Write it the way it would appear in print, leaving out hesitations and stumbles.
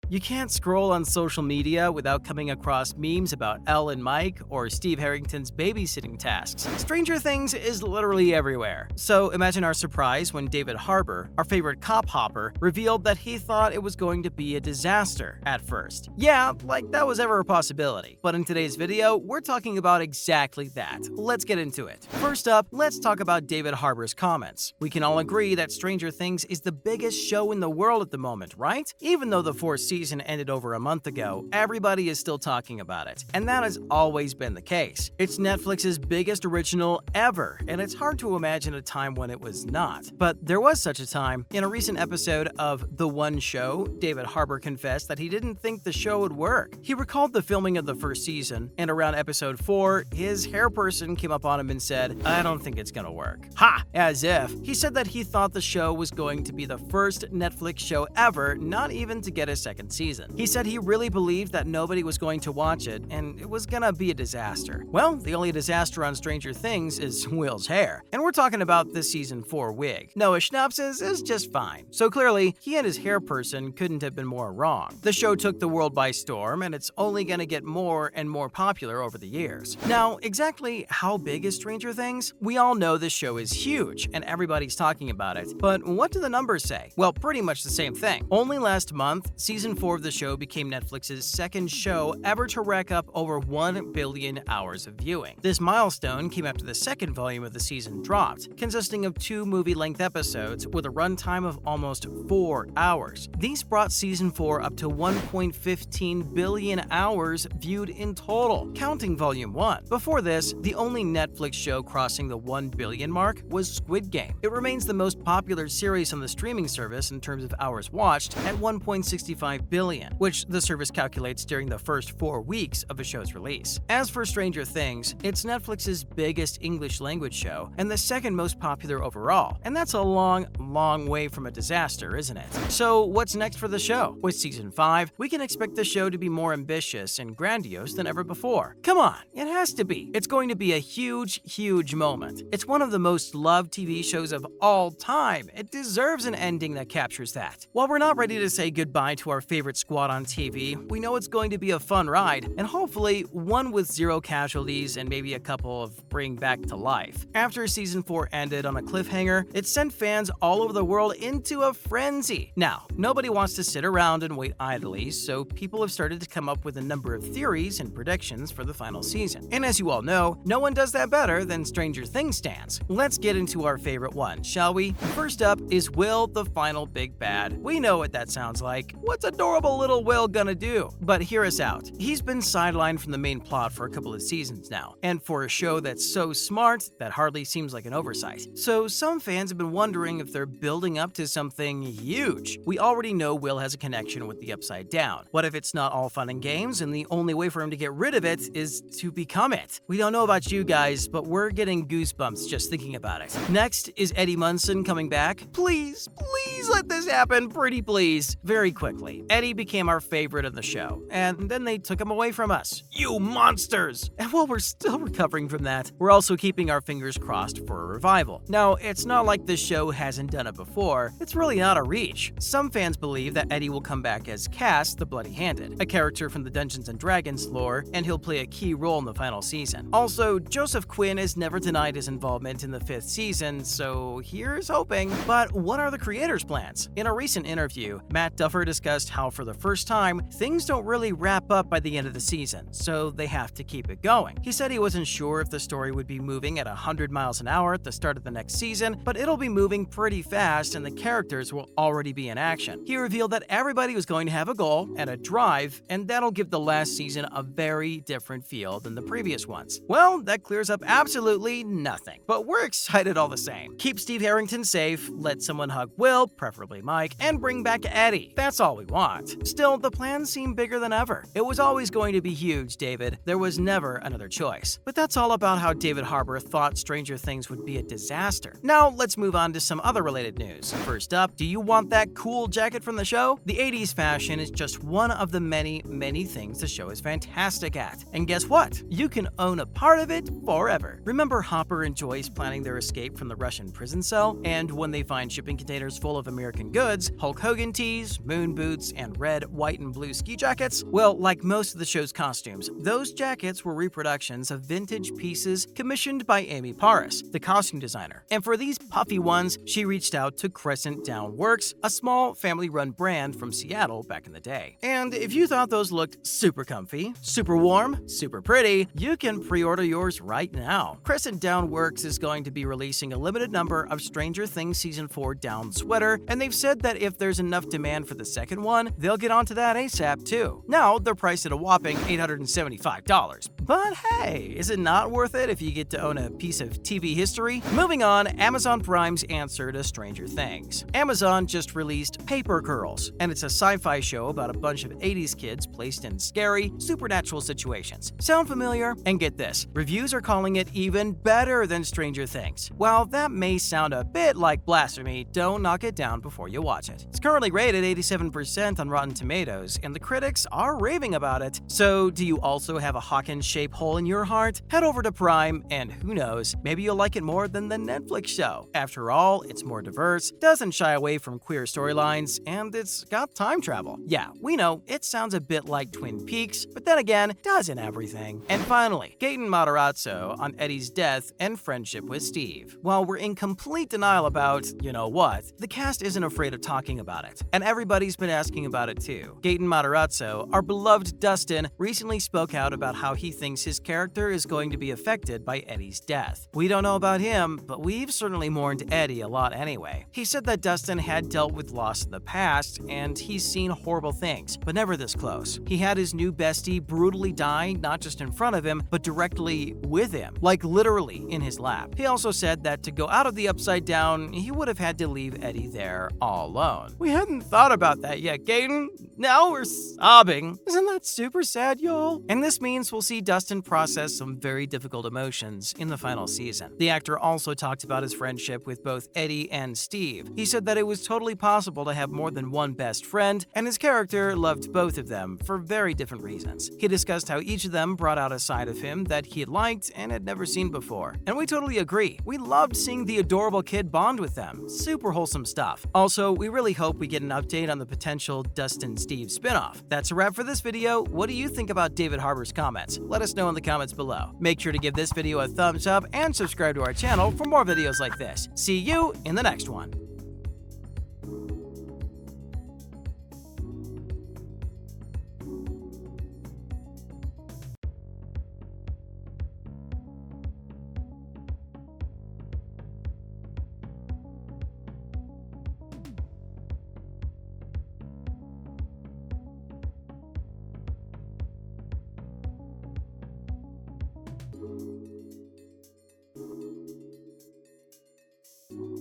You can't scroll on social media without coming across memes about Elle and Mike or Steve Harrington's babysitting tasks. Stranger Things is literally everywhere. So imagine our surprise when David Harbour, our favorite cop hopper, revealed that he thought it was going to be a disaster at first. Yeah, like that was ever a possibility. But in today's video, we're talking about exactly that. Let's get into it. First up, let's talk about David Harbour's comments. We can all agree that Stranger Things is the biggest show in the world at the moment, right? Even though the fourth season ended over a month ago, everybody is still talking about it. And that has always been the case. It's Netflix's biggest original ever, and it's hard to imagine a time when it was not. But there was such a time. In a recent episode of The One Show, David Harbour confessed that he didn't think the show would work. He recalled the filming of the first season, and around episode 4, his hair person came up on him and said, "I don't think it's gonna work." Ha! As if. He said that he thought the show was going to be the first Netflix show ever not even to get a second season. He said he really believed that nobody was going to watch it, and it was gonna be a disaster. Well, the only disaster on Stranger Things is Will's hair, and we're talking about the season 4 wig. Noah Schnapp is just fine. So clearly, he and his hair person couldn't have been more wrong. The show took the world by storm, and it's only gonna get more and more popular over the years. Now, exactly how big is Stranger Things? We all know this show is huge, and everybody's talking about it. But what do the numbers say? Well, pretty much the same thing. Only last month, season 4 of the show became Netflix's second show ever to rack up over 1 billion hours of viewing. This milestone came after the second volume of the season dropped, consisting of 2 movie-length episodes with a runtime of almost 4 hours. These brought season 4 up to 1.15 billion hours viewed in total, counting volume 1. Before this, the only Netflix show crossing the 1 billion mark was Squid Game. It remains the most popular series on the streaming service in terms of hours watched at 1.65 billion, which the service calculates during the first 4 weeks of a show's release. As for Stranger Things, it's Netflix's biggest English language show and the second most popular overall, and that's a long, long way from a disaster, isn't it? So what's next for the show? With season 5, we can expect the show to be more ambitious and grandiose than ever before. Come on, it has to be. It's going to be a huge, huge moment. It's one of the most loved TV shows of all time. It deserves an ending that captures that. While we're not ready to say goodbye to our favorite squad on TV, we know it's going to be a fun ride, and hopefully one with 0 casualties and maybe a couple of bring back to life. After season 4 ended on a cliffhanger, it sent fans all over the world into a frenzy. Now, nobody wants to sit around and wait idly, so people have started to come up with a number of theories and predictions for the final season. And as you all know, no one does that better than Stranger Things stans. Let's get into our favorite one, shall we? First up is Will the final big bad. We know what that sounds like. What's adorable little Will gonna do? But hear us out. He's been sidelined from the main plot for a couple of seasons now, and for a show that's so smart, that hardly seems like an oversight. So some fans have been wondering if they're building up to something huge. We already know Will has a connection with the Upside Down. What if it's not all fun and games, and the only way for him to get rid of it is to become it? We don't know about you guys, but we're getting goosebumps just thinking about it. Next is Eddie Munson coming back. Please, please let this happen, pretty please. Very quickly, Eddie became our favorite of the show, and then they took him away from us. You monsters! And while we're still recovering from that, we're also keeping our fingers crossed for a revival. Now, it's not like this show hasn't done it before. It's really not a reach. Some fans believe that Eddie will come back as Cass the Bloody-Handed, a character from the Dungeons & Dragons lore, and he'll play a key role in the final season. Also, Joseph Quinn has never denied his involvement in the 5th season, so here's hoping. But what are the creators' plans? In a recent interview, Matt Duffer discussed how for the first time, things don't really wrap up by the end of the season, so they have to keep it going. He said he wasn't sure if the story would be moving at 100 miles an hour at the start of the next season, but it'll be moving pretty fast and the characters will already be in action. He revealed that everybody was going to have a goal and a drive, and that'll give the last season a very different feel than the previous ones. Well, that clears up absolutely nothing, but we're excited all the same. Keep Steve Harrington safe, let someone hug Will, preferably Mike, and bring back Eddie. That's all we want. Still, the plans seem bigger than ever. It was always going to be huge, David. There was never another choice. But that's all about how David Harbour thought Stranger Things would be a disaster. Now, let's move on to some other related news. First up, do you want that cool jacket from the show? The 80s fashion is just one of the many, many things the show is fantastic at. And guess what? You can own a part of it forever. Remember Hopper and Joyce planning their escape from the Russian prison cell? And when they find shipping containers full of American goods, Hulk Hogan tees, moon boots, and red, white, and blue ski jackets? Well, like most of the show's costumes, those jackets were reproductions of vintage pieces commissioned by Amy Paris, the costume designer. And for these puffy ones, she reached out to Crescent Down Works, a small family-run brand from Seattle back in the day. And if you thought those looked super comfy, super warm, super pretty, you can pre-order yours right now. Crescent Down Works is going to be releasing a limited number of Stranger Things Season 4 down sweater, and they've said that if there's enough demand for the second one, they'll get onto that ASAP too. Now, they're priced at a whopping $875. But hey, is it not worth it if you get to own a piece of TV history? Moving on, Amazon Prime's answer to Stranger Things. Amazon just released Paper Girls, and it's a sci-fi show about a bunch of 80s kids placed in scary, supernatural situations. Sound familiar? And get this, reviews are calling it even better than Stranger Things. While that may sound a bit like blasphemy, don't knock it down before you watch it. It's currently rated 87% on Rotten Tomatoes, and the critics are raving about it. So, do you also have a Hawkins-shaped hole in your heart? Head over to Prime, and who knows, maybe you'll like it more than the Netflix show. After all, it's more diverse, doesn't shy away from queer storylines, and it's got time travel. Yeah, we know, it sounds a bit like Twin Peaks, but then again, doesn't everything? And finally, Gaten Matarazzo on Eddie's death and friendship with Steve. While we're in complete denial about, you know what, the cast isn't afraid of talking about it, and everybody's been asking about it too. Gaten Matarazzo, our beloved Dustin, recently spoke out about how he thinks his character is going to be affected by Eddie's death. We don't know about him, but we've certainly mourned Eddie a lot anyway. He said that Dustin had dealt with loss in the past, and he's seen horrible things, but never this close. He had his new bestie brutally die not just in front of him, but directly with him, like literally in his lap. He also said that to go out of the Upside Down, he would have had to leave Eddie there all alone. We hadn't thought about that yet, Gaten. Now we're sobbing. Isn't that super sad, y'all? And this means we'll see Dustin process some very difficult emotions in the final season. The actor also talked about his friendship with both Eddie and Steve. He said that it was totally possible to have more than one best friend, and his character loved both of them for very different reasons. He discussed how each of them brought out a side of him that he had liked and had never seen before. And we totally agree. We loved seeing the adorable kid bond with them. Super wholesome stuff. Also, we really hope we get an update on the potential Dustin-Steve spinoff. That's a wrap for this video. What do you think about David Harbour's comments? Let us know in the comments below. Make sure to give this video a thumbs up and subscribe to our channel for more videos like this. See you in the next one.